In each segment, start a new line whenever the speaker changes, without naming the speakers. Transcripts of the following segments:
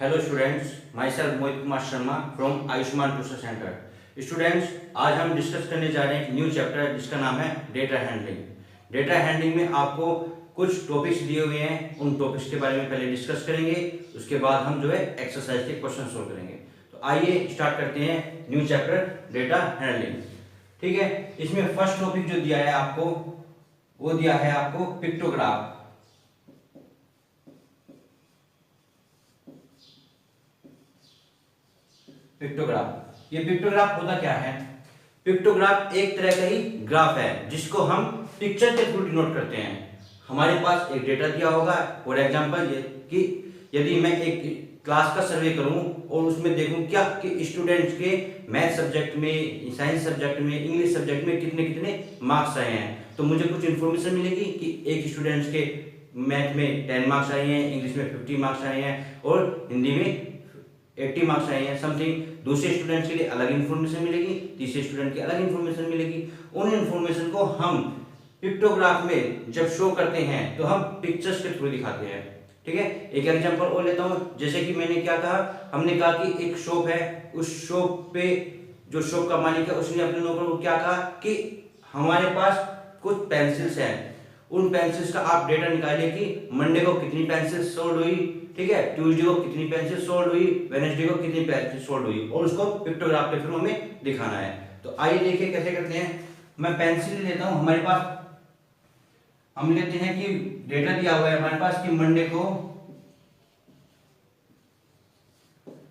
Hello students, my self Mohit Kumar Sharma from Ayushman tuition centre. Students, आज हम discuss करने जा रहे हैं एक न्यू चैप्टर जिसका नाम है डेटा हैंडलिंग। डेटा हैंडलिंग में आपको कुछ टॉपिक्स दिए हुए हैं, उन टॉपिक्स के बारे में पहले डिस्कस करेंगे, उसके बाद हम जो है एक्सरसाइज के क्वेश्चन सोल्व करेंगे। तो आइए स्टार्ट करते हैं न्यू चैप्टर डेटा हैंडलिंग। ठीक है, इसमें फर्स्ट टॉपिक जो दिया है आपको, वो दिया है आपको पिक्टोग्राफ। पिक्टोग्राफ, ये पिक्टोग्राफ होता क्या है? पिक्टोग्राफ एक तरह का ही ग्राफ है जिसको हम पिक्चर के थ्रू डिनोट करते हैं। हमारे पास एक डेटा दिया होगा, फॉर एग्जांपल ये कि यदि मैं एक क्लास का सर्वे करूं और उसमें देखूं क्या कि स्टूडेंट्स के मैथ सब्जेक्ट में, साइंस सब्जेक्ट में, इंग्लिश सब्जेक्ट में कितने कितने मार्क्स आए हैं, तो मुझे कुछ इन्फॉर्मेशन मिलेगी कि एक स्टूडेंट्स के मैथ में 10 मार्क्स आए हैं, इंग्लिश में 50 मार्क्स आए हैं और हिंदी में 80 मार्क्स आए हैं समथिंग। दूसरे स्टूडेंट्स के लिए अलग इन्फॉर्मेशन मिलेगी, तीसरे स्टूडेंट की अलग इन्फॉर्मेशन मिलेगी। उन इन्फॉर्मेशन को हम पिक्टोग्राफ में जब शो करते हैं तो हम पिक्चर्स के थ्रू दिखाते हैं। ठीक है, एक एग्जांपल और लेता हूं। जैसे कि मैंने क्या कहा, हमने कहा कि एक शॉप है, उस शॉप पे जो शॉप का मालिक है उसने अपने नौकर को क्या कहा कि हमारे पास कुछ पेंसिल्स हैं, उन पेंसिल्स का आप डेटा निकालिए कि मंडे को कितनी पेंसिल सोल्ड हुई, ठीक है, ट्यूसडे को कितनी पेंसिल सोल्ड हुई, वेडनेसडे को कितनी पेंसिल सोल्ड हुई, और उसको पिक्टोग्राफ के थ्रू हमें दिखाना है। तो आइए देखिए कैसे करते हैं। मैं पेंसिल लेता हूं, हमारे पास हम लेते हैं कि डेटा दिया हुआ है हमारे पास कि मंडे को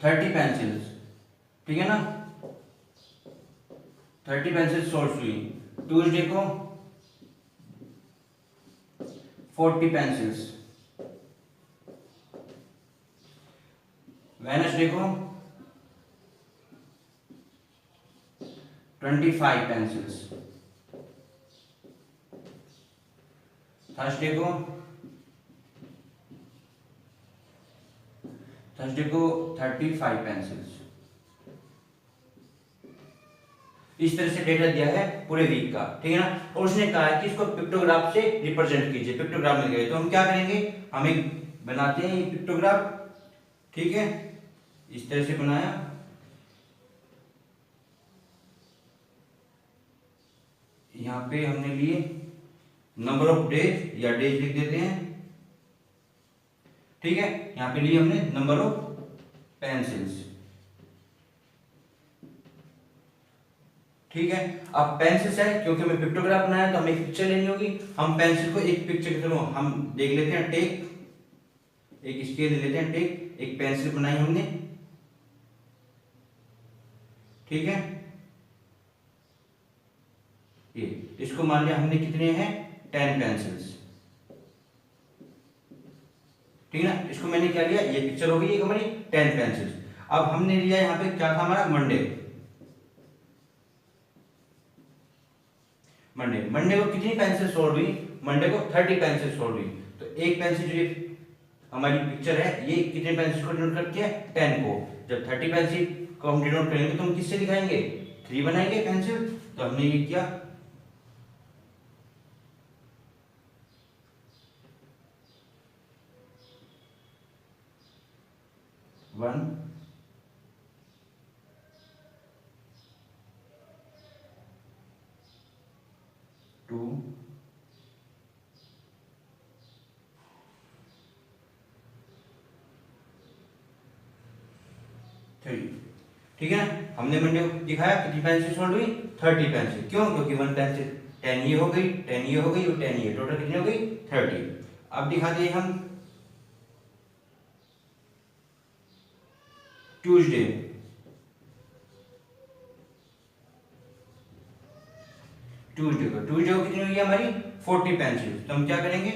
30 पेंसिल्स, ठीक है ना, 30 पेंसिल सोल्ड हुई। ट्यूसडे को 40 पेंसिल्स, वेडनेसडे को 25 पेंसिल्स, थर्सडे को 35 पेंसिल्स। इस तरह से डेटा दिया है पूरे वीक का, ठीक है ना। और उसने कहा है कि इसको पिक्टोग्राफ से रिप्रेजेंट कीजिए। पिक्टोग्राफ मिल गए तो हम क्या करेंगे, हम एक बनाते हैं ये पिक्टोग्राफ, ठीक है, इस तरह से बनाया। यहां पे हमने लिए नंबर ऑफ डेज या डेज लिख देते हैं, ठीक है। यहां पे लिए हमने नंबर ऑफ पेंसिल्स, ठीक है। अब पेंसिल्स है, क्योंकि हमें पिक्टोग्राफ बनाया तो हमें एक पिक्चर लेनी होगी। हम पेंसिल को एक पिक्चर के थ्रू हम देख लेते हैं, टेक, एक स्केल ले लेते हैं, टेक, एक पेंसिल बनाई हमने, ठीक है। ये इसको मान लिया हमने कितने हैं, 10 पेंसिल्स, ठीक है ना। इसको मैंने क्या लिया, ये पिक्चर हो गई हमारी 10 पेंसिल्स। अब हमने लिया यहाँ पे क्या था हमारा, मंडे। मंडे को कितनी पेंसिल सोल्ड हुई, मंडे को 30 पेंसिल सोल्ड हुई। तो एक पेंसिल जो हमारी पिक्चर है ये कितने पेंसिल को डिनोट करती है, 10 को। जब 30 पेंसिल को हम डिनोट करेंगे तो हम किससे दिखाएंगे, 3 बनाएंगे पेंसिल। तो हमने ये किया, 1 2 3, ठीक है ना। हमने मंडे को दिखाया कितनी पेंसिल सोल्ड हुई, 30 पेंसिल। क्यों, क्योंकि 1 पेंसिल 10 ये हो गई, 10 ये हो गई और 10 ये, टोटल कितनी हो गई, 30। अब दिखाते हैं हम ट्यूसडे। ट्यूसडे को कितनी हुई है हमारी, 40 पेंसिल। तो हम क्या करेंगे,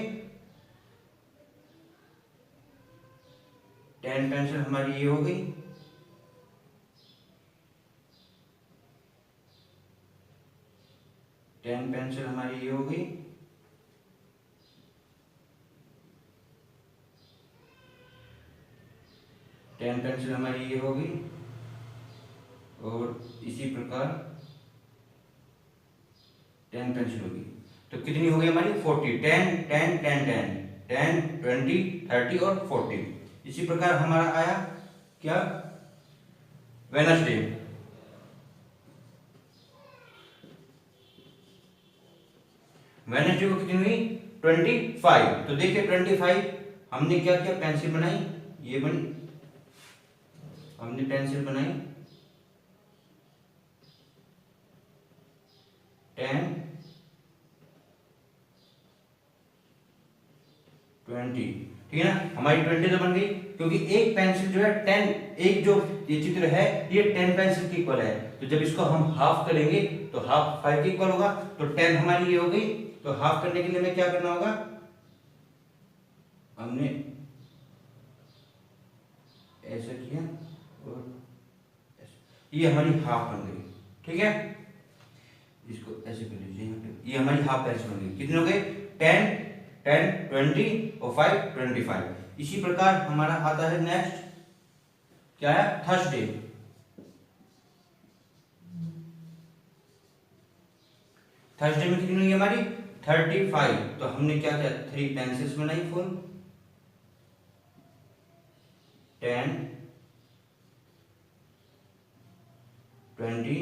10 पेंसिल हमारी ये हो गई, 10 पेंसिल हमारी ये हो गई, 10 पेंसिल हमारी ये हो गई, और इसी प्रकार 10 पेंसिल होगी। तो कितनी हो गई हमारी, 40, 10 10 10 10 10 20 30 और 40। इसी प्रकार हमारा आया क्या, वेडनेसडे। वेडनेसडे को कितनी हुई, 25। तो देखिए 25 हमने क्या किया, पेंसिल बनाई, ये बनी, हमने पेंसिल बनाई 10 20, ठीक है ना। हमारी 20 तो बन गई, क्योंकि एक पेंसिल जो है 10, एक जो ये चित्र है ये 10 पेंसिल के इक्वल है। तो जब इसको हम हाफ करेंगे तो हाफ 5 के इक्वल होगा, तो 10 हमारी ये हो गई। तो हाफ करने के लिए हमें क्या करना होगा, हमने ऐसा किया और ये हमारी हाफ बन गई, ठीक है। इसको ऐसे कर लीजिए, ये हमारी हाफ पेंसिल बन गई। कितने हो गए, 10 10 20 और 5 25। इसी प्रकार हमारा आता है नेक्स्ट, क्या है, थर्सडे। थर्सडे में कितनी हुई हमारी, 35। तो हमने क्या किया, 3 पेंसिल्स बनाई फुल, 10 20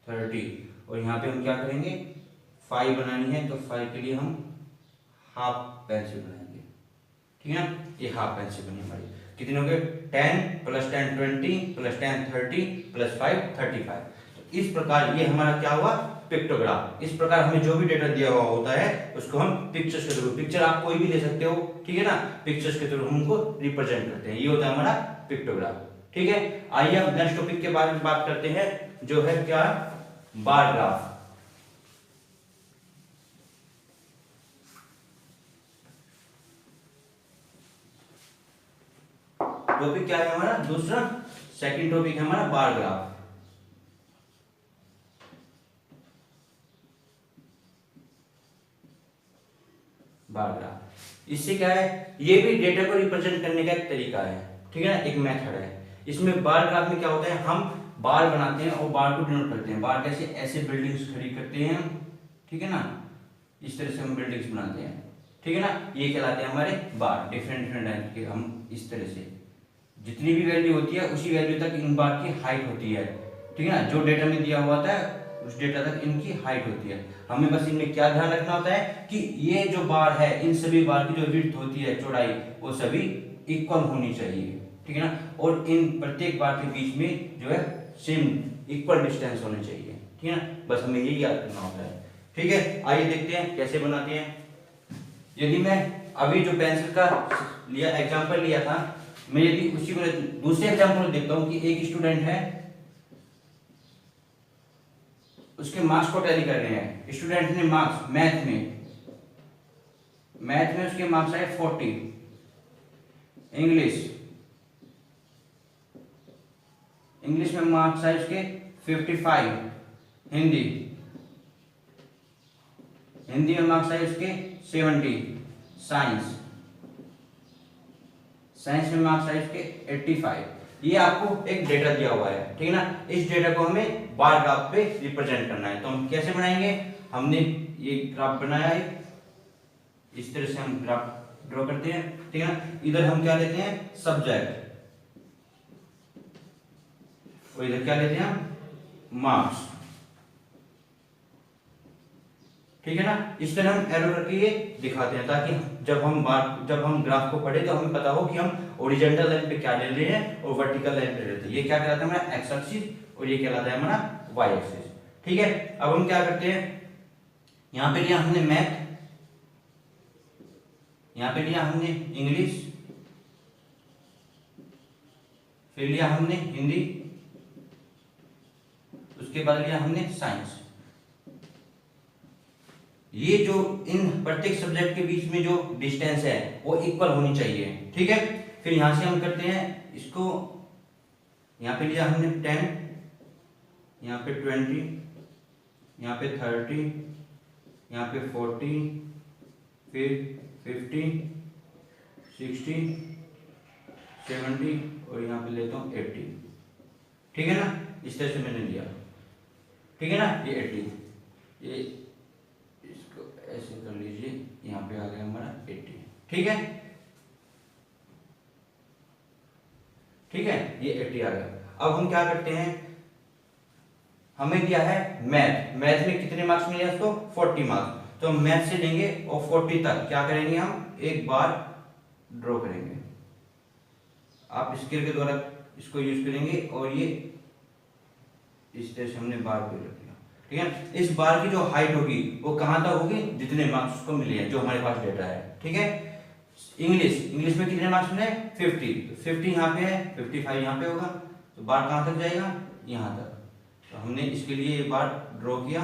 30। और यहाँ पे हम क्या करेंगे, 5 बनानी है, तो 5 के लिए हम हाफ पेंसिल बनाएंगे, ठीक है ना। ये हाफ पेंसिल बनी हमारी। कितने हो गए, 10 + 10 20 + 10 30 + 5 35। तो इस प्रकार ये हमारा क्या हुआ, पिक्टोग्राफ। इस प्रकार हमें जो भी डेटा दिया हुआ होता है उसको हम पिक्चर्स के थ्रू, पिक्चर आप कोई भी ले सकते हो, ठीक है ना, पिक्चर्स के थ्रू हम उनको रिप्रेजेंट करते हैं। ये होता है हमारा पिक्टोग्राफ, ठीक है। आइए अब नेक्स्ट टॉपिक के बारे में बात करते हैं, जो है क्या, बार ग्राफ। टॉपिक क्या है हमारा, दूसरा, सेकंड टॉपिक है हमारा बार ग्राफ। बार ग्राफ, इससे क्या है, ये भी डेटा को रिप्रेजेंट करने का एक तरीका है, ठीक है ना, एक मेथड है। इसमें बार ग्राफ में क्या होता है, हम बार बनाते हैं और बार को डिनोट करते हैं। बार कैसे, ऐसे बिल्डिंग्स खड़ी करते हैं, ठीक है ना, इस तरह से हम बिल्डिंग्स बनाते हैं, ठीक है ना। ये कहलाते हैं हमारे बार, डिफरेंट डिफरेंट टाइप के। हम इस तरह से जितनी भी वैल्यू होती है उसी वैल्यू तक इन बार की हाइट होती है, ठीक है ना। जो डेटा में दिया हुआ था उस डेटा तक इनकी हाइट होती है। हमें बस इनमें क्या ध्यान रखना होता है कि ये जो बार है, इन सभी बार की जो विड्थ होती है, चौड़ाई, वो सभी इक्वल होनी चाहिए, ठीक है ना। और इन प्रत्येक बार के बीच में जो है सेम इक्वल डिस्टेंस होने चाहिए, ठीक है ना। बस हमें यही याद करना होता है, ठीक है। आइए देखते हैं कैसे बनाते हैं। यदि मैं अभी जो पेंसिल का लिया एग्जांपल लिया था, मैं यदि उसी को दूसरे एग्जांपल देखता हूं कि एक स्टूडेंट है, उसके मार्क्स को टैली कर रहे हैं। स्टूडेंट ने मार्क्स मैथ में उसके मार्क्स आए 40, इंग्लिश में मार्क्स आए उसके 55, हिंदी में मार्क्स आए उसके 70, साइंस में मार्क्स आए उसके 85। ये आपको एक डेटा दिया हुआ है, ठीक है ना। इस डेटा को हमें बार ग्राफ पे रिप्रेजेंट करना है। तो हम कैसे बनाएंगे, हमने ये ग्राफ बनाया है, इस तरह से हम ग्राफ ड्रॉ करते हैं, ठीक है ना। इधर हम क्या लेते हैं, सब्जेक्ट, और इधर क्या लेते हैं, मार्क्स, ठीक है ना। इस तरह हम एरो करके ये दिखाते हैं, ताकि जब हम ग्राफ को पढ़े तो हमें पता हो कि हम ओरिजेंटल लाइन पे क्या ले रहे हैं और वर्टिकल लाइन पे ले रहे हैं। ये क्या कहलाता है हमारा एक्स एक्सिस, और ये कहलाता है हमारा वाई एक्सिस, ठीक है। अब हम क्या करते हैं, यहां पे लिया हमने मैथ, यहां पे लिया हमने इंग्लिश, फिर लिया हमने हिंदी, उसके बाद लिया हमने साइंस। ये जो इन प्रत्येक सब्जेक्ट के बीच में जो डिस्टेंस है वो इक्वल होनी चाहिए, ठीक है। फिर यहां से हम करते हैं इसको, यहां पे लिया हमने 10, यहां पे 20, यहां पे 30, यहां पे 40, फिर 50, 60, 70 और यहां पे लेता हूं 80, ठीक है ना। इस तरह से मैंने लिया, ठीक है ना। ये 80, ये इसको ऐसे कर लीजिए, यहाँ पे आ गया हमारा 80, ठीक है। 50 आ गया। अब हम क्या करते हैं, हमें दिया है मैथ, मैथ में कितने मार्क्स मिले उसको 40 मार्क्स, तो हम मैथ से लेंगे और 40 तक क्या करेंगे, हम एक बार ड्रॉ करेंगे। आप स्केल के द्वारा इसको यूज करेंगे और ये इस तरह से हमने बार को रख दिया, ठीक है। इस बार की जो हाइट होगी वो कहां तक होगी, जितने मार्क्स को मिले हैं जो हमारे पास डेटा है, ठीक है। इंग्लिश में कितने मार्क्स मिले 50, तो 50 यहाँ पे है, 55 यहाँ पे होगा, तो बार कहां तक जाएगा, यहाँ तक। तो हमने इसके लिए ये बार ड्रॉ किया,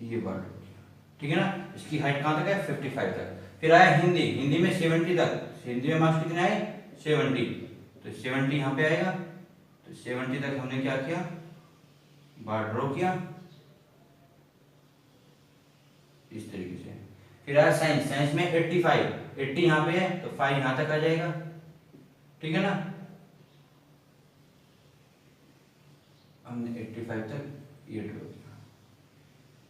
ये बार ड्रॉ किया, ठीक है ना। इसकी हाइट कहां तक है 55 तक। फिर आया हिंदी, हिंदी में 70 तक, हिंदी में मार्क्स कितने आए 70, तो 70 यहाँ पे आएगा, तो 70 तक हमने क्या किया, बार ड्रॉ किया इस तरीके से। फिर आया साइंस, साइंस में 85, 80 यहाँ पे है तो 5 यहाँ तक आ जाएगा, ठीक है ना। हमने 85 तक ये ड्रॉ किया,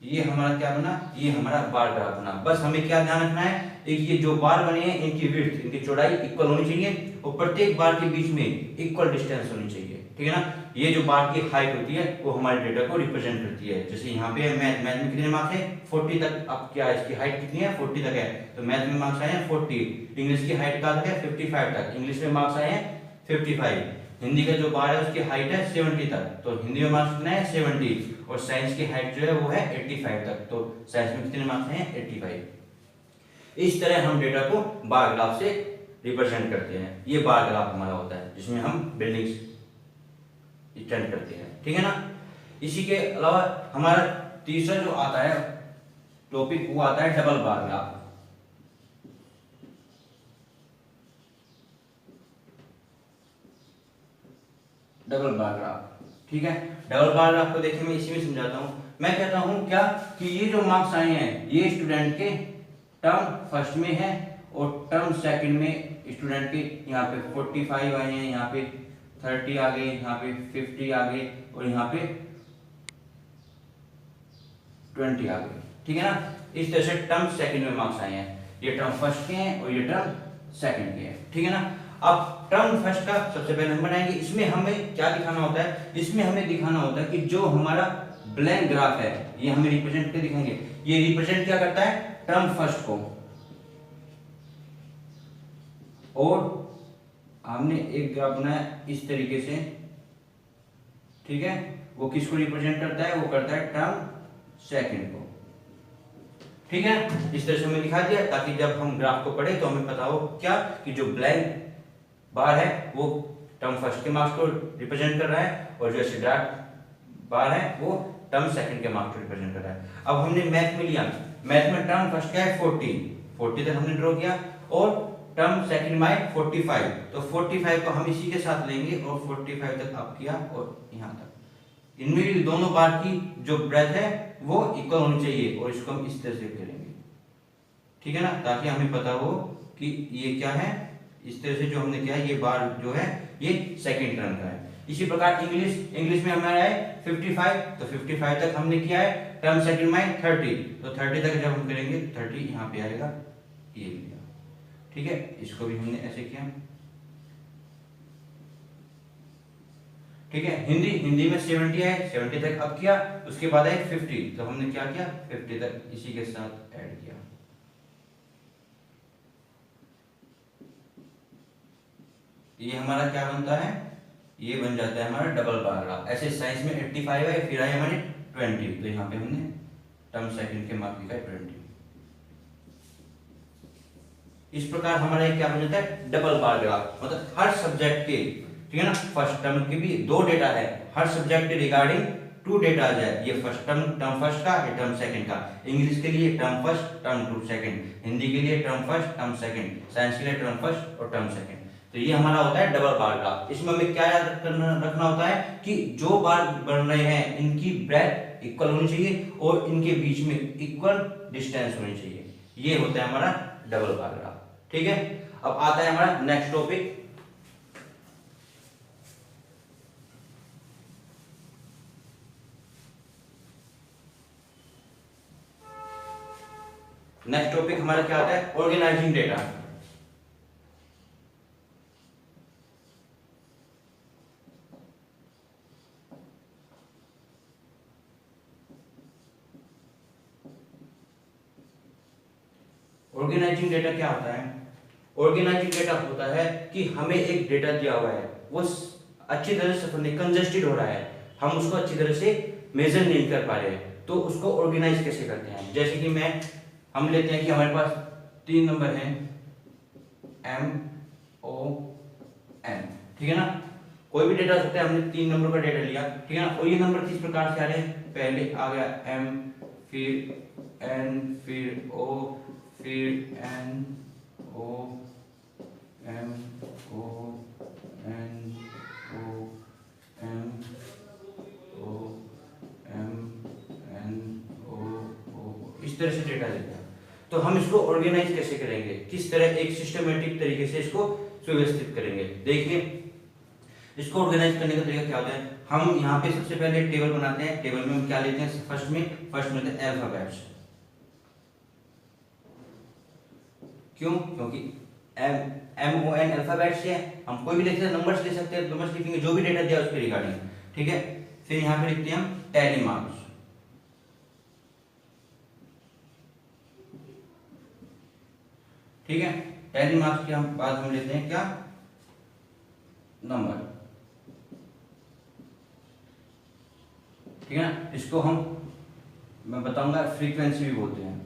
ये हमारा क्या बना, ये हमारा बार ग्राफ बना। बस हमें क्या ध्यान रखना है, एक ये जो बार बने हैं इनकी विड्थ, इनकी चौड़ाई इक्वल होनी चाहिए और प्रत्येक बार के बीच में इक्वल डिस्टेंस होनी चाहिए, ठीक है ना। ये जो बार की हाइट होती है वो हमारे डेटा को रिप्रेजेंट करती है। जैसे यहाँ पे मैथ, मैथ में कितने मार्क्स है 40 तक, अब क्या है इसकी हाइट कितनी है 40 तक है, तो मैथ में मार्क्स आए हैं 40। इंग्लिश की हाइट कहाँ तक है 55 तक, इंग्लिश में मार्क्स आए हैं 55। हिंदी का जो बार है उसकी हाइट है 70 तक, तो हिंदी में मार्क्स कितना है 70, और साइंस की हाइट जो है वो है 85 तक, तो साइंस में कितने मार्क्स हैं 85। इस तरह हम डेटा को बार ग्राफ से रिप्रेजेंट करते हैं। ये बार ग्राफ हमारा होता है जिसमें हम बिल्डिंग्स स्टैंड करते हैं, ठीक है ना। इसी के अलावा हमारा तीसरा जो आता है टॉपिक वो आता है double bar graph. Double bar graph, ठीक है। डबल बार ग्राफ को देखिए मैं इसी में समझाता हूं। मैं कहता हूं क्या कि ये जो मार्क्स आए हैं ये स्टूडेंट के टर्म फर्स्ट में है और टर्म सेकंड में स्टूडेंट के यहाँ पे 45 आए हैं, यहाँ पे 30 आ गए, यहाँ पे 50 आ गए और यहाँ पे 20 आ गए, ठीक है ना। इस तरह से टर्म सेकंड में मार्क्स आए हैं, ये टर्म फर्स्ट के हैं और ये टर्म सेकंड के हैं, ठीक है ना। अब टर्म फर्स्ट का सबसे पहले हम बनाएंगे, इसमें हमें क्या दिखाना होता है, इसमें हमें दिखाना होता है कि जो हमारा ब्लैंक ग्राफ है ये हमें रिप्रेजेंट करके दिखाएंगे। ये रिप्रेजेंट क्या करता है टर्म फर्स्ट को, और हमने एक ग्राफ बनाया इस तरीके से, ठीक है। वो किसको रिप्रेजेंट करता है, वो करता है टर्म सेकंड को, ठीक है। इस तरह से हमने दिखा दिया ताकि जब हम ग्राफ को पढ़े तो हमें पता हो क्या कि जो ब्लैंक बार है वो टर्म फर्स्ट के मार्क्स को रिप्रेजेंट कर रहा है और जो ऐसे डॉट बार है वो टर्म सेकंड के मार्क्स को रिप्रेजेंट कर रहा है। अब हमने मैथ में लिया, मैथ में टर्म फर्स्ट क्या है 40 तक हमने ड्रॉ किया और टर्म सेकंड में 45, तो 45 को हम इसी के साथ लेंगे और 45 तक अप किया और यहाँ तक। इनमें दोनों बार की जो ब्रेथ है वो इक्वल होनी चाहिए और इसको हम इस तरह से करेंगे, ठीक है ना, ताकि हमें पता हो कि ये क्या है। इस तरह से जो हमने किया ये बार जो है ये सेकंड टर्म का है। इसी प्रकार इंग्लिश में हमारा है 55, तो 55 तक हमने किया है, टर्म सेकंड में 30, तो 30 तक जब हम करेंगे 30 यहाँ पे आएगा, ये भी, ठीक है। इसको भी हमने ऐसे किया, ठीक है। हिंदी में 70 है, 70 तक अप किया, उसके बाद है 50, तो हमने क्या किया 50 तक इसी के साथ ऐड किया। ये हमारा क्या बनता है, ये बन जाता है हमारा डबल बार ग्राफ। ऐसे साइंस में 85 है, फिर आए हमारे 20, तो यहाँ पे हमने टर्म सेकंड के मार्क लिखा है 20। इस प्रकार हमारा क्या बन जाता है डबल बार ग्राफ, मतलब हर सब्जेक्ट के, ठीक है ना, फर्स्ट टर्म के भी दो डेटा है, हर सब्जेक्ट के रिगार्डिंग 2 डेटा आ जाए, ये फर्स्ट टर्म फर्स्ट का, ये टर्म सेकंड का। इंग्लिश के लिए term first term to second, Hindi के लिए term first term second, science के लिए टर्म फर्स्ट और टर्म सेकंड। तो ये हमारा होता है डबल बार ग्राफ। इसमें हमें क्या याद रखना होता है कि जो बार बन रहे हैं इनकी ब्रेथ इक्वल होनी चाहिए और इनके बीच में इक्वल डिस्टेंस होनी चाहिए। ये होता है हमारा डबल बार ग्राफ, ठीक है। अब आता है हमारा नेक्स्ट टॉपिक, नेक्स्ट टॉपिक हमारा क्या आता है, ऑर्गेनाइजिंग डेटा। ऑर्गेनाइजिंग डेटा क्या होता है? ऑर्गेनाइजिंग डेटा होता है कि हमें एक डेटा दिया हुआ है, वो अच्छी तरह से कंजेस्टेड हो रहा है, हम उसको अच्छी तरह से मेजर नहीं कर पा रहे हैं, तो उसको ऑर्गेनाइज कैसे करते हैं। जैसे कि हम लेते हैं कि हमारे पास 3 नंबर हैं MON, ठीक है ना, कोई भी डेटा हो सकता है, हमने 3 नंबर का डेटा लिया, ठीक है ना, और ये नंबर किस प्रकार से आ रहे हैं, पहले आ गया M, फिर N, फिर O, फिर N O M O N O M O M N O, इस तरह से डेटा देता है। तो हम इसको ऑर्गेनाइज कैसे करेंगे, किस तरह एक सिस्टमेटिक तरीके से इसको सुव्यवस्थित करेंगे। देखिए इसको ऑर्गेनाइज करने का तरीका क्या होता है, हम यहाँ पे सबसे पहले टेबल बनाते हैं। टेबल में हम क्या लेते हैं, फर्स्ट में लेते हैं अल्फाबेट्स। क्यों? क्योंकि MON अल्फाबेट से है, हम कोई भी लिखते हैं, नंबर्स ले सकते हैं, नंबर्स लिखेंगे जो भी डेटा दिया उसके रिगार्डिंग, ठीक है। फिर यहाँ पे लिखते हैं हम टैली मार्क्स, ठीक है। टैली मार्क्स के बाद हम लेते हैं क्या, नंबर, ठीक है ना। इसको मैं बताऊंगा फ्रीक्वेंसी भी बोलते हैं,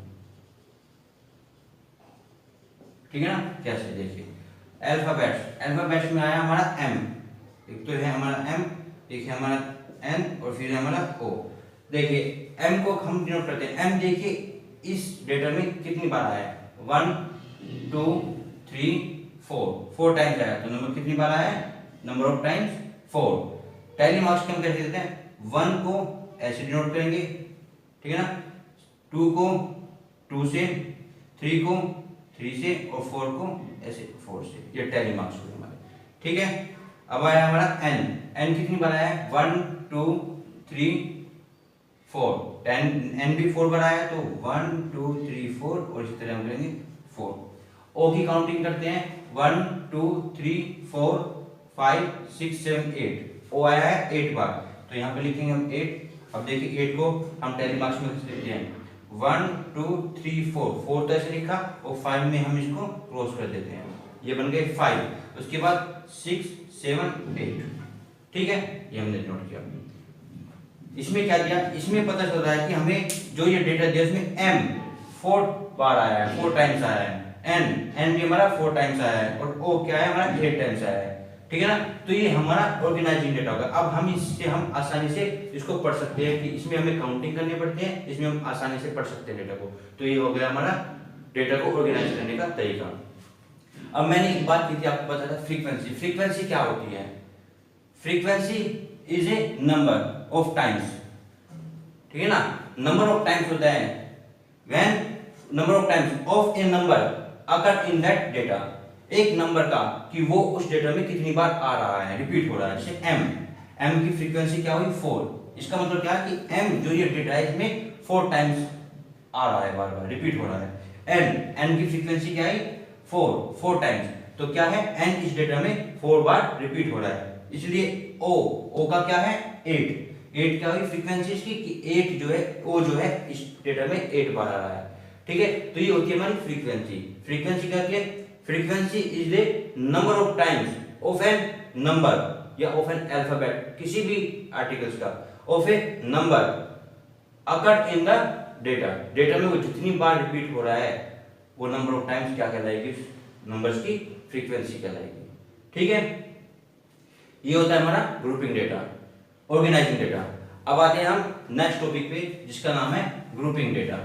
ठीक है ना। कैसे, देखिए अल्फाबेट्स में आया हमारा M, एक तो है हमारा M, एक है हमारा N और फिर है हमारा O। देखिए M को हम डिनोट करते हैं, M देखिए इस डेटा में कितनी बार आया है, 1 2 3 4 टाइम्स आया, तो नंबर कितनी बार आया है, number of times 4। Tally marks के हम कैसे देते हैं, 1 को ऐसे डिनोट करेंगे, ठीक है ना, 2 को 2 से, 3 को 3 से और 4 को ऐसे 4 से, ये टैली मार्क्स हुए हमारे, ठीक है। अब आया हमारा N कितनी बार आया है, 1 2 3 4, N भी 4 बार आया, तो 1 2 3 4 और इसी तरह हम करेंगे 4। O की काउंटिंग करते हैं, 1 2 3 4 5 6 7 8, O आया है 8 बार, तो यहाँ पे लिखेंगे हम 8। अब देखिए 8 को हम टैली मार्क्स में कैसे लिखते हैं, 1 2 3 4 तो ऐसे लिखा, और 5 में हम इसको क्रॉस कर देते हैं, ये बन गए 5। उसके बाद 6 7 8, ठीक है, ये हमने नोट किया। इसमें क्या दिया, इसमें पता चल रहा है कि हमें जो ये डेटा दिया उसमें M 4 बार आया है, 4 टाइम्स आया है, N भी हमारा 4 टाइम्स आया है, और O क्या है हमारा 8 टाइम्स आया है, ठीक है ना। तो ये हमारा ऑर्गेनाइजिंग डेटा होगा। अब हम इससे हम आसानी से इसको पढ़ सकते हैं कि इसमें हमें काउंटिंग करनी पड़ती है, इसमें हम आसानी से पढ़ सकते हैं डेटा को। तो ये हो गया हमारा डेटा को ऑर्गेनाइज करने का तरीका। अब मैंने एक बात की थी, आपको पता था फ्रीक्वेंसी क्या होती है। Frequency is a number of times, ठीक है ना, नंबर ऑफ टाइम्स होता है when number of times of a number occur in that data, एक नंबर का कि वो उस डेटा में कितनी बार आ रहा है, रिपीट हो रहा है। जैसे M की फ्रीक्वेंसी क्या हुई 4, इसका मतलब क्या है कि M जो ये डेटा है इसमें 4 टाइम्स आ रहा है, बार बार रिपीट हो रहा है। N की फ्रीक्वेंसी क्या है 4 टाइम्स, तो क्या है N इस डेटा में 4 बार रिपीट हो रहा है, इसलिए O का क्या है 8 क्या हुई फ्रीक्वेंसी इसकी कि 8 जो है O जो है इस डेटा में 8 बार आ रहा है, ठीक है। तो ये होती है हमारी फ्रीक्वेंसी क्या है, frequency is the number of times of an number या ऑफ एन अल्फाबेट, किसी भी आर्टिकल्स का, of a number occurred in the data में वो जितनी बार रिपीट हो रहा है वो नंबर ऑफ टाइम्स क्या कहलाएगी, नंबर्स की फ्रीक्वेंसी कहलाएगी, ठीक है। ये होता है हमारा ग्रुपिंग डेटा, ऑर्गेनाइजिंग डेटा। अब आते हैं हम नेक्स्ट टॉपिक पे जिसका नाम है ग्रुपिंग डेटा।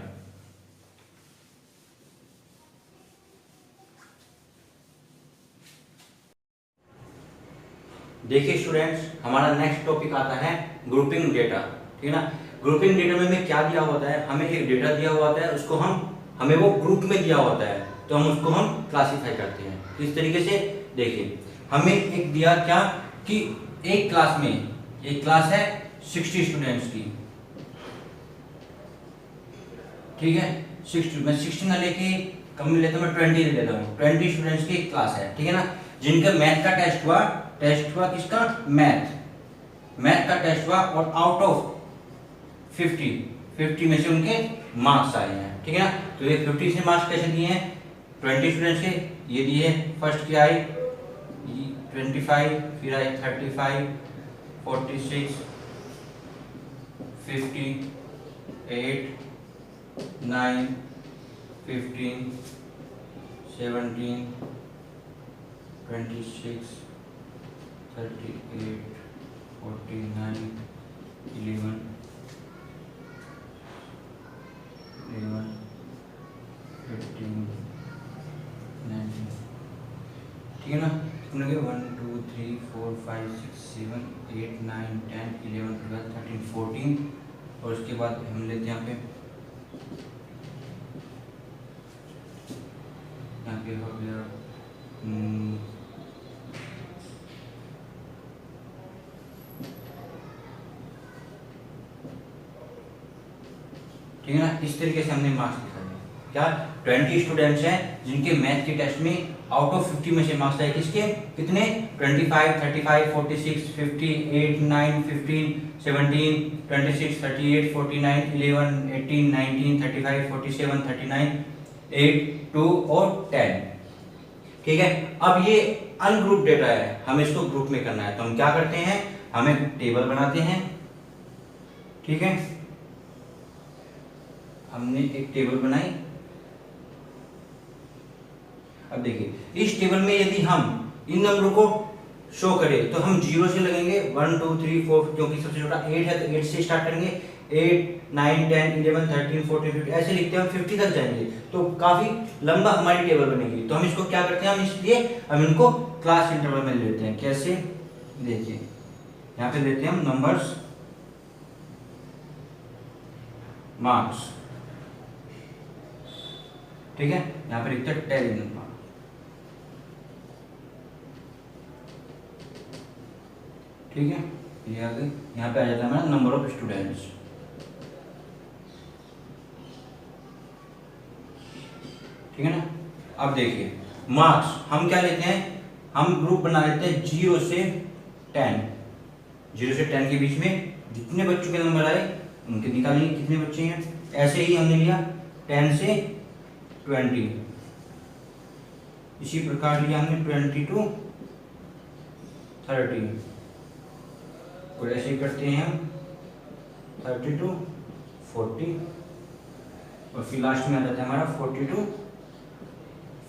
देखिए स्टूडेंट्स, हमारा नेक्स्ट टॉपिक आता है ग्रुपिंग डेटा, ठीक है ना। ग्रुपिंग डेटा में क्या दिया होता है, हमें एक डेटा दिया हुआ होता है, उसको हमें वो ग्रुप में दिया होता है, तो हम उसको क्लासीफाई करते हैं। किस तरीके से, देखिए हमें एक दिया क्या कि एक क्लास में, एक क्लास है 60 स्टूडेंट्स की, ठीक है, 60, मैं 60 ना लेके कम में लेता हूँ, मैं 20 ले लेता हूँ। 20 स्टूडेंट्स की क्लास है, ठीक है ना, जिनका मैथ का टेस्ट हुआ किसका, मैथ का टेस्ट हुआ, और आउट ऑफ 50 में से उनके मार्क्स आए हैं, ठीक है ना। तो ये 50 से मार्क्स कैसे दिए हैं, 20 स्टूडेंट्स के ये दिए, फर्स्ट की आई 25, फिर आई 35, 46, 50, 8, 9, 15, 17, 26, 38, 49, 11, 15, 19, ठीक है ना। 1 2 3 4 5 6 7 8 9 10 11 12 13 14, और उसके बाद हम लेते हैं यहाँ पे हो गया ठीक है ना। इस तरीके से हमने मार्क्स लिखा है, क्या 20 स्टूडेंट्स हैं जिनके मैथ के टेस्ट में आउट ऑफ 50 में से मार्क्स आए, किसके कितने, 25, 35, 46, 50, 8, 9, 15, 17, 26, 38, 49, 11, 18, 19, 35, 47, 39, 8, 2 और 10, ठीक है। अब ये अनग्रुप डेटा है, हमें इसको ग्रुप में करना है, तो हम क्या करते हैं, हम एक टेबल बनाते हैं, ठीक है। हमने एक टेबल बनाई। अब देखिए इस टेबल में यदि हम इन नंबरों को शो करें तो हम 0 से लगेंगे, 1 2 3 4, क्योंकि सबसे छोटा 8 है तो 8 से स्टार्ट करेंगे, 8 9 10 11 13 14 15 ऐसे लिखते हैं, हम 50 तक जाएंगे तो काफी लंबा हमारी टेबल बनेगी। तो हम इसको क्या करते हैं, हम इसलिए हम इनको क्लास इंटरवल में लेते हैं। कैसे, देखिए यहाँ पे लेते हैं हम नंबर्स मार्क्स, ठीक है। यहाँ पे लिखते हैं 10 मार्क्स, ठीक है। ये आ गई, यहाँ पे आ जाता है हमारा नंबर ऑफ स्टूडेंट्स, ठीक है ना। अब देखिए मार्क्स हम क्या लेते हैं, हम ग्रुप बना लेते हैं 0 से 10, 0 से 10 के बीच में जितने बच्चों के नंबर आए उनके निकालेंगे कितने बच्चे हैं। ऐसे ही हमने लिया 10 से 20, इसी प्रकार लिया हमने 20 to 30, और ऐसे ही करते हैं हम 30 to 40, और फिर लास्ट में आ जाता है हमारा 40 to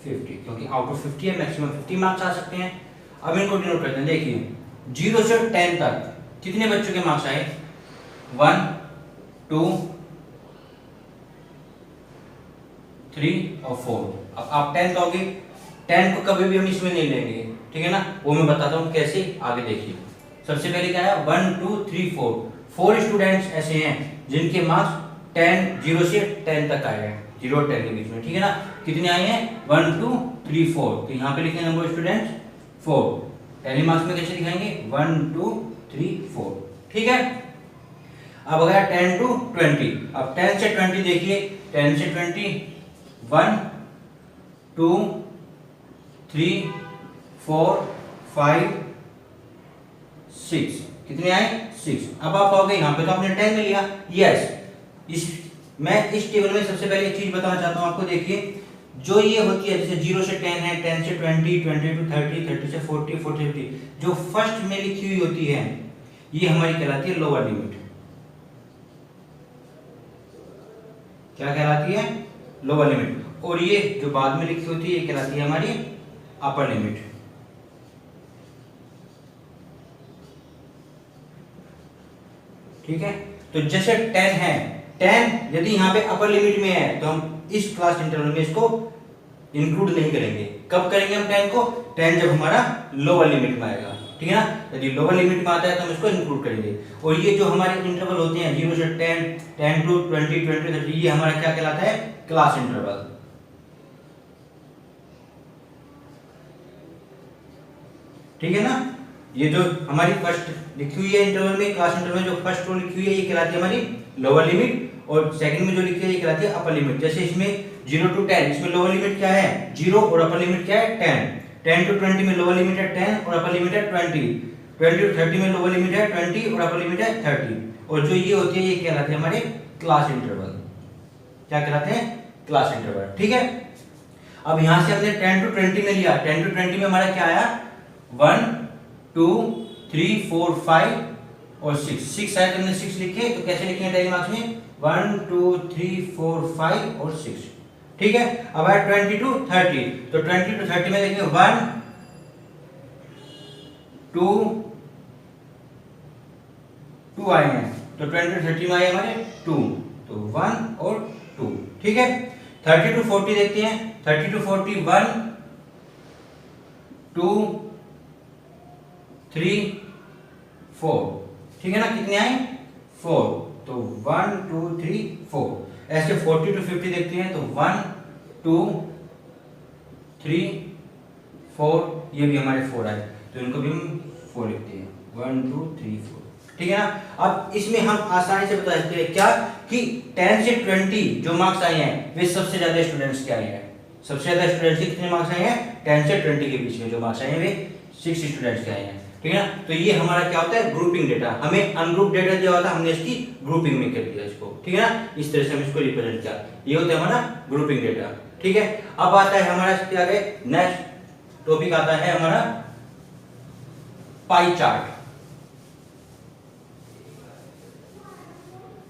50, क्योंकि आउट ऑफ 50 है, मैक्सिमम 50 मार्क्स आ सकते हैं। अब इनको डिनोट करते हैं, देखिए 0 से 10 तक कितने बच्चों के मार्क्स आए, 1 2 3 और 4। अब आप 10 दोगे, 10 को कभी भी हम इसमें नहीं लेंगे, ठीक है ना, वो मैं बताता हूँ कैसे, आगे देखिए। सबसे पहले क्या है, 1 2 3 4, 4 स्टूडेंट्स ऐसे हैं जिनके मार्क्स 0 से 10 तक आए हैं, 0 और 10 के बीच में, ठीक है ना। कितने आए हैं, 1 2 3 4, तो यहाँ पे लिखे नंबर स्टूडेंट्स 4, पहले मार्क्स में कैसे दिखाएंगे, 1 2 3 4, ठीक है। अब अगर 10 to 20, अब 10 से 20 देखिए, 10 से 20 1 2 3 4 5 6, कितने आए, 6। अब आप कहोगे यहाँ पे तो आपने 10 में लिया, यस, मैं इस टेबल में सबसे पहले एक चीज बताना चाहता हूँ आपको। देखिए जो ये होती है, जैसे 0 से 10 है, 10 से 20, 20 to 30, 30 से 40, 40 से 50, जो फर्स्ट में लिखी हुई होती है ये हमारी कहलाती है लोअर लिमिट। क्या कहलाती है, लोअर लिमिट। और ये जो बाद में लिखी होती है ये कहलाती है हमारी अपर लिमिट, ठीक है। तो जैसे 10 है, 10 यदि यहाँ पे अपर लिमिट में है तो हम इस क्लास इंटरवल में इसको इंक्लूड नहीं करेंगे। कब करेंगे हम 10 को, 10 जब हमारा लोअर लिमिट में आएगा, ठीक है ना। यदि लोअर लिमिट में आता है तो हम इसको इंक्लूड करेंगे। और ये जो हमारे इंटरवल होते हैं 0 से 10, 10 to 20, 20 to 30, ये हमारा क्या कहलाता है, क्लास इंटरवल, ठीक है ना। ये जो हमारी फर्स्ट लिखी हुई है इंटरवल में, क्लास इंटरवल में जो फर्स्ट रो लिखी हुई है ये कहलाती है हमारी लोअर लिमिट, और सेकंड में जो लिखी है ये कहलाती है अपर लिमिट। जैसे इसमें 0 to 10, इसमें लोअर लिमिट क्या है 0 और अपर लिमिट क्या है 10। 10 to 20 में लोअर लिमिट है 10 और अपर लिमिट है 20। 20 to 30 में लोअर लिमिट है 20 और अपर लिमिट है 30। और जो ये होती है ये कहलाते हैं हमारे क्लास इंटरवल। क्या कहलाते हैं? Class interval. ठीक है, अब यहां से हमने 10 to 20 में लिया, 10 to 20 में हमारा क्या आया 1 2 3 4 5 और 6। 6 आया तो हमने 6 लिखे, तो कैसे लिखेंगे डायरी मार्क्स में 1 2 3 4 5 और 6। ठीक है, अब आया 20 to 30, तो 20 to 30 में लिखेंगे 1 2 2 आए हैं, तो 20 to 30 में आए हमारे 2, तो 1 और 2। ठीक है, 30 to 40 देखते हैं। 30 to 40 1 2 3 4। ठीक है ना, कितने आए 4, तो 1 2 3 4। ऐसे 40 to 50 देखते हैं, तो 1 2 3 4, ये भी हमारे 4 आए, तो इनको भी हम 4 लिखते हैं 1 2 3 4। ठीक है ना, अब इसमें हम आसानी से बता सकते हैं क्या कि 10 से 20 जो मार्क्स आए हैं वे सबसे ज्यादा स्टूडेंट्स के आए हैं। सबसे ज्यादा स्टूडेंट्स के कितने मार्क्स आए हैं 10 से 20 के बीच में जो मार्क्स आए हैं वे 6 स्टूडेंट्स के आए हैं। ठीक है ना, तो ये हमारा क्या होता है ग्रुपिंग डेटा। हमें अनग्रुप डेटा दिया होता है, हमने इसकी ग्रुपिंग में कर दिया इसको। ठीक है ना, इस तरह से हम इसको रिप्रेजेंट किया, ये होता है हमारा ग्रुपिंग डेटा। ठीक है, अब आता है हमारा इसके आगे नेक्स्ट टॉपिक आता है हमारा पाई चार्ट।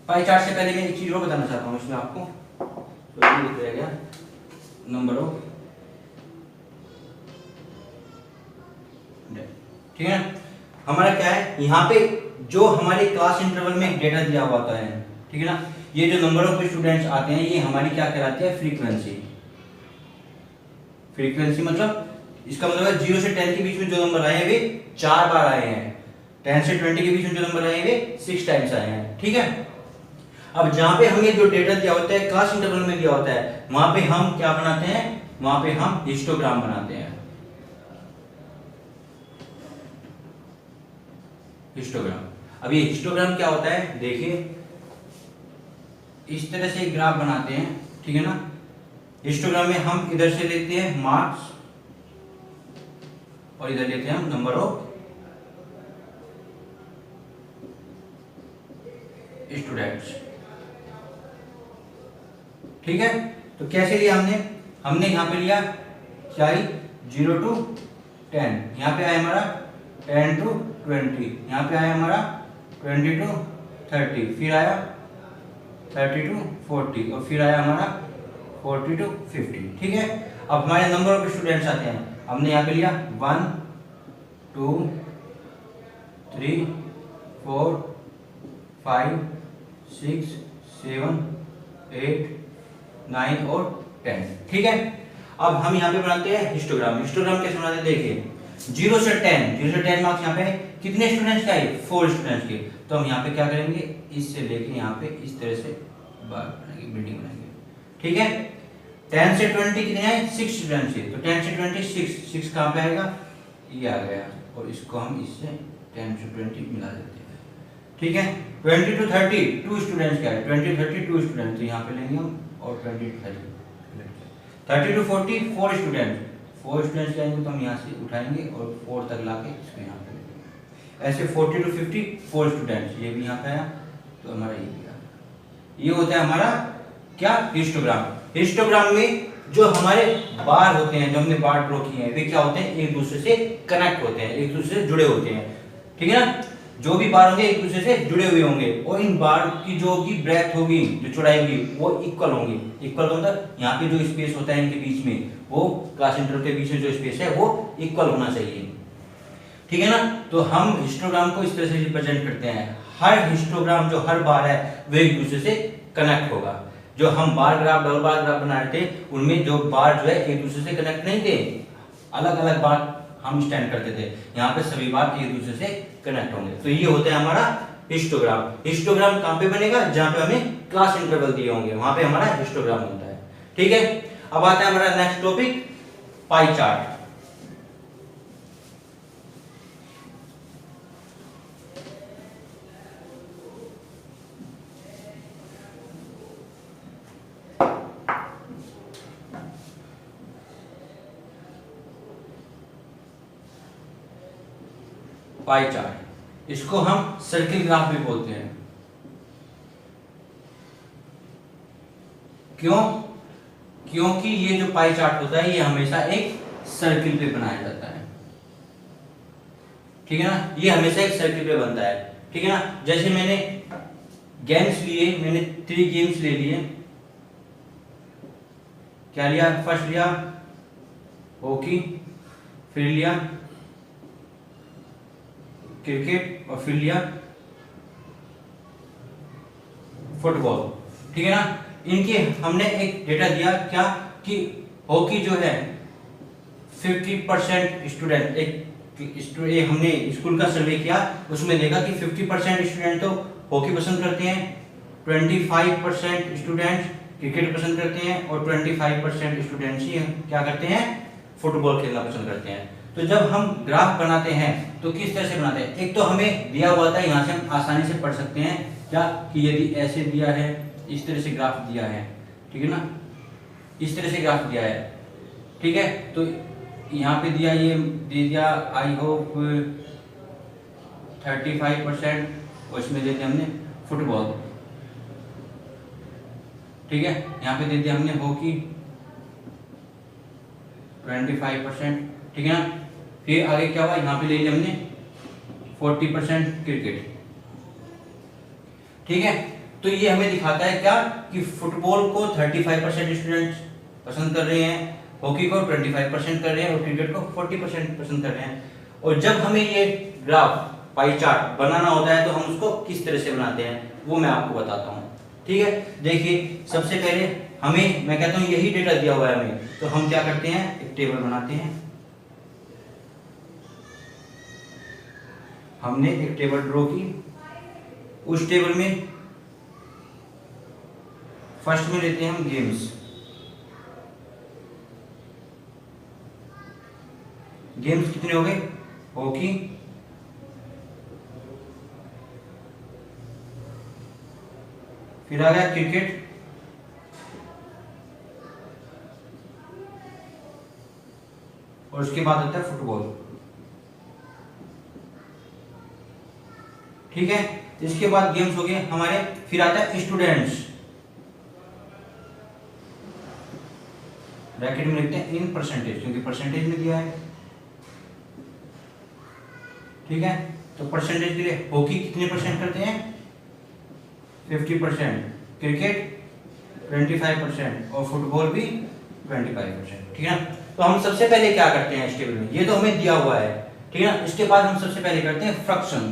पाई चार्ट से पहले मैं एक चीज और बताना चाहता हूं इसमें आपको, तो ये लिख दिया गया नंबर ऑफ। ठीक है, हमारा क्या है यहाँ पे जो हमारे क्लास इंटरवल में डेटा दिया हुआ होता है। ठीक है ना, ये जो नंबर ऑफ स्टूडेंट्स आते हैं ये हमारी क्या कहलाती है फ्रीक्वेंसी। फ्रीक्वेंसी मतलब इसका मतलब है 0 से 10 के बीच में जो नंबर आए हैं वे 4 बार आए हैं, 10 से 20 के बीच में जो नंबर आए हैं वे 6 टाइम्स आए हैं। ठीक है, अब जहां पे हमें जो डेटा दिया होता है क्लास इंटरवल में दिया होता है वहां पे हम क्या बनाते हैं, वहां पे हम हिस्टोग्राम बनाते हैं। हिस्टोग्राम, अब ये हिस्टोग्राम क्या होता है देखिए, इस तरह से ग्राफ बनाते हैं। ठीक है ना, हिस्टोग्राम में हम इधर से लेते हैं मार्क्स और इधर लेते हैं हम नंबर ऑफ स्टूडेंट्स। ठीक है, तो कैसे लिया हमने यहां पे लिया क्या 0 to 10, यहां पे आया हमारा 10 to 20, यहां पे आया हमारा 20 to 30, फिर आया 30 to 40 और फिर आया हमारा 40 to 50। ठीक है, अब हमारे नंबर ऑफ स्टूडेंट्स आते हैं, हमने यहाँ पे लिया 1 2 3 4 5 6 7 8 9 और 10। ठीक है, अब हम यहाँ पे बनाते हैं हिस्टोग्राम। हिस्टोग्राम कैसे बनाते हैं देखिए, 0 से 10 मार्क्स यहाँ पे कितने स्टूडेंट्स का है 4 स्टूडेंट्स के, तो हम यहाँ पे क्या करेंगे इससे लेके यहाँ पे इस तरह से बार बनाएंगे, बिल्डिंग बनाएंगे। ठीक है, 10 से 20 कितने हैं 6 स्टूडेंट्स के, तो 10 से 20 6 कहाँ पे आएगा ये आ गया, और इसको हम इससे 10 से 20 मिला देते हैं। ठीक है, 20 to 30 2 स्टूडेंट्स का है, 20 30 2 स्टूडेंट, तो यहाँ पे लेंगे हम, और 20 to 30 to 40 4 स्टूडेंट्स आएंगे, तो हम यहाँ से उठाएंगे और 4 तक लाके इसको यहाँ पे लेंगे। ऐसे 40 to 50 4 स्टूडेंट्स, ये भी यहाँ पे आया, तो हमारा ये भी आया। ये होता है हमारा क्या हिस्टोग्राम। हिस्टोग्राम में जो हमारे बार होते हैं, जो हमने बार ड्रॉ किए हैं, वे क्या होते हैं एक दूसरे से कनेक्ट होते हैं, एक दूसरे से जुड़े होते हैं। ठीक है ना, जो भी बार होंगे एक दूसरे से जुड़े हुए होंगे, और इन बार की जो भी ब्रेथ होगी, जो चौड़ाई होगी, वो इक्वल होंगी। इक्वल मतलब यहाँ पे जो स्पेस होता है इनके बीच में, वो क्लास इंटरवल के बीच में जो स्पेस है वो इक्वल होना चाहिए। ठीक है ना, तो हम हिस्टोग्राम को इस तरह से रिप्रेजेंट करते हैं। हर हिस्टोग्राम जो हर बार है वो एक दूसरे से कनेक्ट होगा। जो हम bar graph double bar graph बना रहे थे उनमें जो बार जो है एक दूसरे से कनेक्ट नहीं थे, अलग अलग बार हम स्टैंड करते थे, यहाँ पे सभी बार एक दूसरे से कनेक्ट होंगे। तो ये होता है हमारा हिस्टोग्राम। हिस्टोग्राम कहाँ पे बनेगा जहाँ पे हमें क्लास इंटरवल दिए होंगे, वहां पे हमारा हिस्टोग्राम होता है। ठीक है, अब आता है हमारा next topic pie chart. Pie chart, इसको हम सर्किल ग्राफ भी बोलते हैं। क्यों? क्योंकि ये जो पाई चार्ट होता है ये हमेशा एक सर्किल पे बनाया जाता है, ठीक है ना, ये हमेशा एक सर्किल पे बनता है, ठीक है ना। जैसे मैंने गेम्स लिए, मैंने 3 गेम्स ले लिए। क्या लिया? फर्स्ट लिया हॉकी, फिर लिया क्रिकेट और फिर लिया फुटबॉल, ठीक है ना। इनके हमने एक डेटा दिया क्या कि हॉकी जो है 50% स्टूडेंट, एक हमने स्कूल का सर्वे किया, उसमें देखा कि 50% स्टूडेंट तो हॉकी पसंद करते हैं, 25% स्टूडेंट क्रिकेट पसंद करते हैं और 25% स्टूडेंट्स ही क्या करते हैं? फुटबॉल खेलना पसंद करते हैं। तो जब हम ग्राफ बनाते हैं तो किस तरह से बनाते हैं? एक तो हमें दिया हुआ था, यहाँ से हम आसानी से पढ़ सकते हैं क्या कि यदि ऐसे दिया है, इस तरह से ग्राफ दिया है, ठीक है ना, इस तरह से ग्राफ दिया है, ठीक है। तो यहाँ पे दिया, ये दे दिया आई होप 35% और इसमें दे दिया हमने फुटबॉल, ठीक है। यहाँ पे दे दिया हमने हॉकी 25%, ठीक है ना। फिर आगे क्या हुआ? यहाँ पे ले लिया हमने 40% क्रिकेट, ठीक है। तो ये हमें दिखाता है क्या कि फुटबॉल को 35% स्टूडेंट्स पसंद कर रहे हैं, हॉकी को 25% कर रहे हैं और क्रिकेट को 40% पसंद कर रहे हैं। और जब हमें ये ग्राफ पाई चार्ट बनाना होता है तो हम उसको किस तरह से बनाते हैं वो मैं आपको बताता हूँ, ठीक है। देखिए सबसे पहले हमें, मैं कहता हूँ यही डेटा दिया हुआ है हमें, तो हम क्या करते हैं? एक टेबल बनाते हैं। हमने एक टेबल ड्रॉ की, उस टेबल में फर्स्ट में लेते हैं हम गेम्स। गेम्स कितने हो गए? हॉकी, फिर आ गया क्रिकेट, और उसके बाद आता है फुटबॉल, ठीक है। इसके बाद गेम्स हो गए हमारे, फिर आता है स्टूडेंट्स, ब्रैकेट में लिखते हैं इन परसेंटेज क्योंकि परसेंटेज में दिया है, ठीक है। तो परसेंटेज के लिए हॉकी कितने परसेंट करते हैं? 50%, क्रिकेट 25% और फुटबॉल भी 25%, ठीक है ना। तो हम सबसे पहले क्या करते हैं इस टेबल में, ये तो हमें दिया हुआ है, ठीक है ना। इसके बाद हम सबसे पहले करते हैं फ्रैक्शन,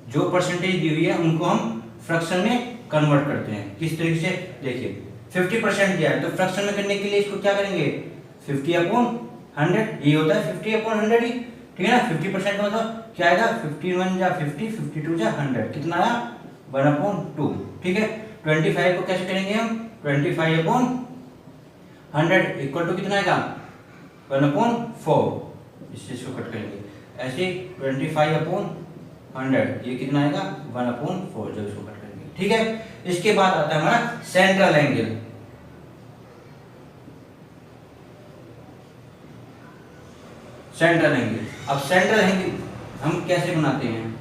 जो परसेंटेज दी हुई है उनको हम फ्रैक्शन में कन्वर्ट करते हैं। किस तरीके से? देखिए 50% दिया है तो फ्रैक्शन में करने के लिए इसको क्या करेंगे? 50/100, ये होता है 50/100 ही, ठीक है ना। 50% में तो क्या आएगा? 51 जा 50, 52 जा 100, कितना आया? 1/2, ठीक है। 25 को कैसे करेंगे हम? 25/100 इक्वल टू कितना आएगा? 1/4, इससे कट करेंगे ऐसे 25/100, ये कितना आएगा? 1/4 जब इसको कट करेंगे, ठीक है। इसके बाद आता है हमारा सेंट्रल एंगल। सेंट्रल एंगल, अब सेंट्रल एंगल हम कैसे बनाते हैं?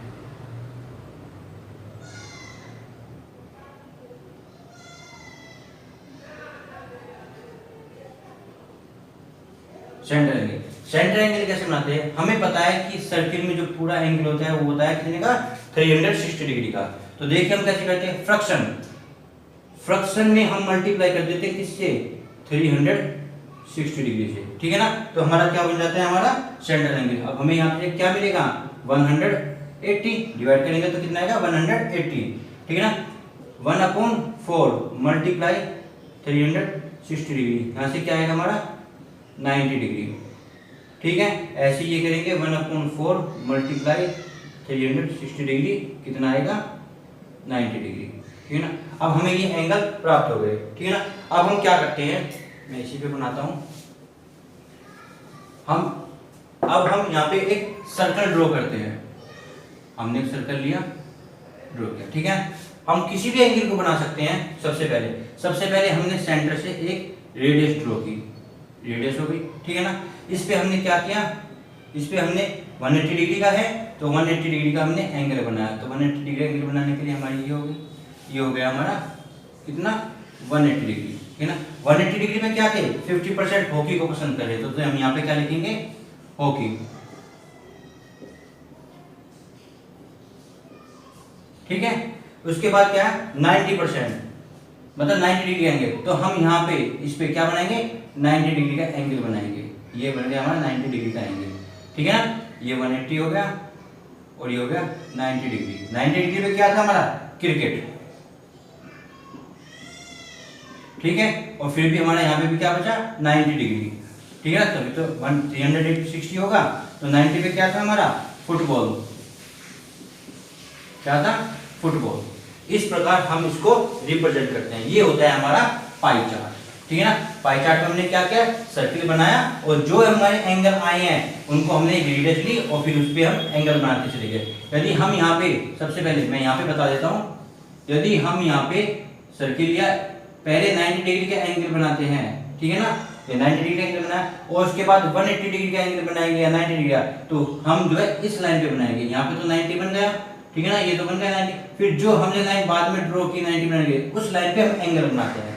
सेंट्रल एंगल कैसे बनाते हैं? हमें पता है कि सर्किल में जो पूरा एंगल होता है वो होता है कितने का? 360 डिग्री का। तो देखिए हम कैसे करते हैं? फ्रैक्शन में हम मल्टीप्लाई कर देते हैं किससे? 360 डिग्री से, ठीक है ना। तो हमारा क्या बन जाता है? हमारा सेंट्रल एंगल। अब हमें यहाँ पे क्या मिलेगा? 180, डिवाइड करेंगे तो कितना आएगा? 180, ठीक है ना। 1/4 मल्टीप्लाई 360 डिग्री, यहाँ से क्या आएगा हमारा? 90 डिग्री, ठीक है। ऐसे ये करेंगे 1/4 मल्टीप्लाई 360 डिग्री, कितना आएगा? 90 डिग्री, ठीक है ना। अब हमें ये एंगल प्राप्त हो गए, ठीक है ना। अब हम क्या करते हैं, मैं इसी पे बनाता हूं। अब हम यहाँ पे एक सर्कल ड्रॉ करते हैं। हमने एक सर्कल लिया, ड्रॉ किया, ठीक है। हम किसी भी एंगल को बना सकते हैं। सबसे पहले हमने सेंटर से एक रेडियस ड्रॉ की, रेडियस हो गई, ठीक है ना। इस पे हमने क्या किया? इस पे हमने 180 डिग्री का है तो 180 डिग्री का हमने एंगल बनाया। तो 180 डिग्री एंगल बनाने के लिए हमारी ये होगी, ये हो गया हमारा कितना 180 डिग्री, है ना। 180 डिग्री में क्या थे 50% हॉकी को पसंद कर रहे तो हम यहाँ पे क्या लिखेंगे हॉकी, ठीक है। उसके बाद क्या है 90% मतलब 90 डिग्री एंगल, तो हम यहाँ पे इस पे क्या बनाएंगे 90 डिग्री का एंगल बनाएंगे। ये बन गया हमारा 90 डिग्री का एंगल, ठीक है ना। ये 180 हो गया और ये हो गया 90 डिग्री। 90 डिग्री पे क्या था हमारा क्रिकेट, ठीक है। और फिर भी हमारा यहाँ पे भी क्या बचा 90 डिग्री, ठीक है। तभी तो 360 होगा। तो 90 पे क्या था हमारा फुटबॉल, क्या था फुटबॉल। इस प्रकार हम इसको रिप्रेजेंट करते हैं। ये होता है हमारा पाई चार्ट, ठीक है ना। पाई चार्ट में हमने क्या किया सर्किल बनाया और जो हमारे एंगल आए हैं उनको हमने रेडियस ली और फिर उस पे हम एंगल बनाते चले गए। यदि हम यहाँ पे सबसे पहले मैं यहाँ पे बता देता हूँ, यदि हम यहाँ पे सर्किल या पहले 90 डिग्री का एंगल बनाते हैं, ठीक है ना। ये 90 डिग्री का एंगल बनाया और उसके बाद 180 डिग्री का एंगल बनाएंगे या 90 डिग्री का, तो हम जो है इस लाइन पे बनाएंगे। यहाँ पे तो 90 बन गया, ठीक है ना, ये तो बन गया 90। फिर जो हमने लाइन बाद में ड्रॉ की 90 बनाएंगे उस लाइन पे हम एंगल बनाते हैं।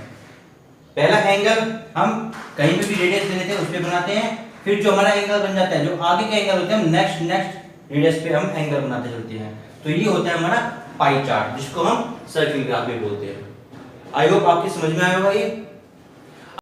पहला एंगल हम कहीं पे भी रेडियस दे देते हैं उस पे बनाते हैं, फिर जो हमारा एंगल बन जाता है जो आगे के एंगल होते हैं हम नेक्स्ट रेडियस पे हम एंगल बनाते चलते हैं। तो ये होता है हमारा पाई चार्ट जिसको हम सर्किल ग्राफ भी बोलते हैं। आई होप आपकी समझ में आया होगा ये।